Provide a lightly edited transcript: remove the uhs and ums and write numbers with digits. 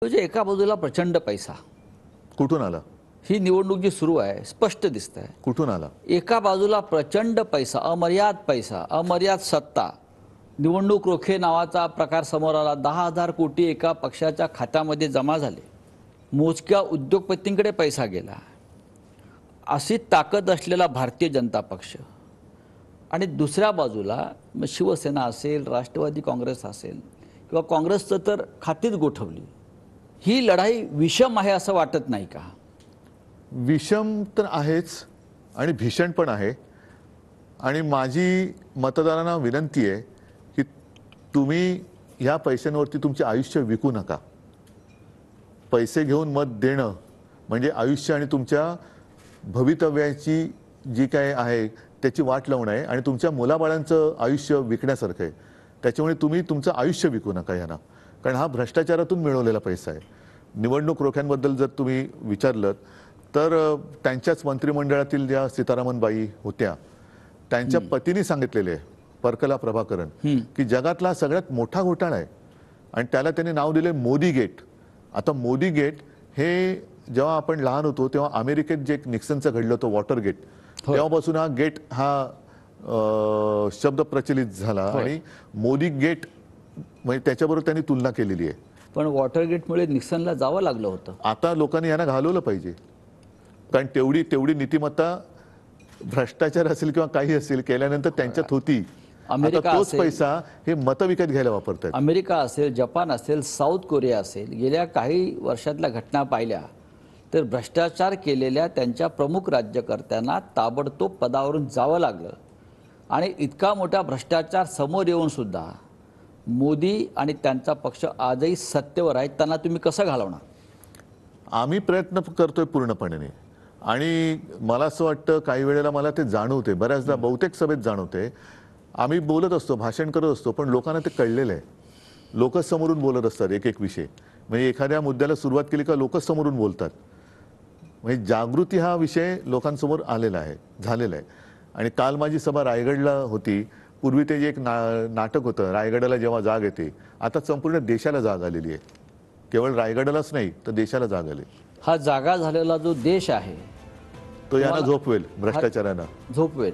म्हणजे एका बाजूला प्रचंड पैसा, कुठून आला? ही निवडणूक जी सुरू आहे स्पष्ट दिसतंय. कुठून आला? एका बाजूला प्रचंड पैसा, अमर्याद सत्ता. निवडणूक रोखे नावाचा प्रकार समोर आला. 10,000 कोटी एका पक्षाच्या खात्यामध्ये जमा झाले. मोजक्या उद्योगपतींकडे पैसा गेला. अशी ताकद असलेला भारतीय जनता पक्ष आणि दुसऱ्या बाजूला शिवसेना असेल, राष्ट्रवादी काँग्रेस असेल किंवा काँग्रेसचं तर खातीच गोठवली. ही लढाई विषम आहे असं वाटत नाही का? विषम तर आहेच आणि भीषण पण आहे. आणि माझी मतदारांना विनंती आहे की तुम्ही या पैशांवरती तुमचे आयुष्य विकू नका. पैसे घेऊन मत देणं म्हणजे आयुष्य आणि तुमच्या भवितव्याची जी काय आहे त्याची वाट लावणं आहे आणि तुमच्या मुलाबाळांचं आयुष्य विकण्यासारखं आहे. त्याच्यामुळे तुम्ही तुमचं आयुष्य विकू नका यांना, कारण हा भ्रष्टाचारातून मिळवलेला पैसा आहे. निवडणूक रोख्यांबद्दल जर तुम्ही विचारलं तर त्यांच्याच मंत्रिमंडळातील ज्या सीतारामनबाई होत्या त्यांच्या पतीने सांगितलेले आहे, परकला प्रभाकरन, की जगातला सगळ्यात मोठा घोटाळा आहे आणि त्याला त्यांनी नाव दिले मोदी गेट. आता मोदी गेट हे जेव्हा आपण लहान होतो तेव्हा अमेरिकेत जे निक्सनचं घडलं होतं वॉटर गेट, तेव्हापासून हा गेट हा शब्द प्रचलित झाला आणि मोदी गेट म्हणजे त्याच्याबरोबर त्यांनी तुलना केलेली आहे. पण वॉटरगेटमुळे निक्सनला जावं लागलं होतं. आता लोकांनी यांना घालवलं पाहिजे, कारण तेवढी नीतिमत्ता भ्रष्टाचार असेल किंवा काही असेल केल्यानंतर त्यांच्यात होती. अमेरिका तोच पैसा हे मतं विकत घ्यायला वापरतात. अमेरिका असेल, जपान असेल, साऊथ कोरिया असेल, गेल्या काही वर्षातल्या घटना पाहिल्या तर भ्रष्टाचार केलेल्या त्यांच्या प्रमुख राज्यकर्त्यांना ताबडतोब पदावरून जावं लागलं. आणि इतका मोठा भ्रष्टाचार समोर येऊन सुद्धा मोदी आणि त्यांचा पक्ष आजही सत्तेवर आहे. त्यांना तुम्ही कसं घालवणार? आम्ही प्रयत्न करतोय पूर्णपणे आणि मला असं वाटतं काही वेळेला मला ते जाणवते, बऱ्याचदा बहुतेक सभेत जाणवते. आम्ही बोलत असतो, भाषण करत असतो, पण लोकांना ते कळलेलं आहे. लोकच समोरून बोलत असतात एक एक विषय. म्हणजे एखाद्या मुद्द्याला सुरुवात केली का लोकच समोरून बोलतात. म्हणजे जागृती हा विषय लोकांसमोर आलेला आहे, झालेला आहे. आणि काल माझी सभा रायगडला होती. पूर्वी ते जे एक नाटक होतं, रायगडाला जेव्हा जाग येते, आता संपूर्ण देशाला जाग आलेली आहे. केवळ रायगडालाच नाही तर देशाला जाग आली. हा जागा झालेला जो देश आहे तो यांना झोपवेल, भ्रष्टाचारांना झोपवेल.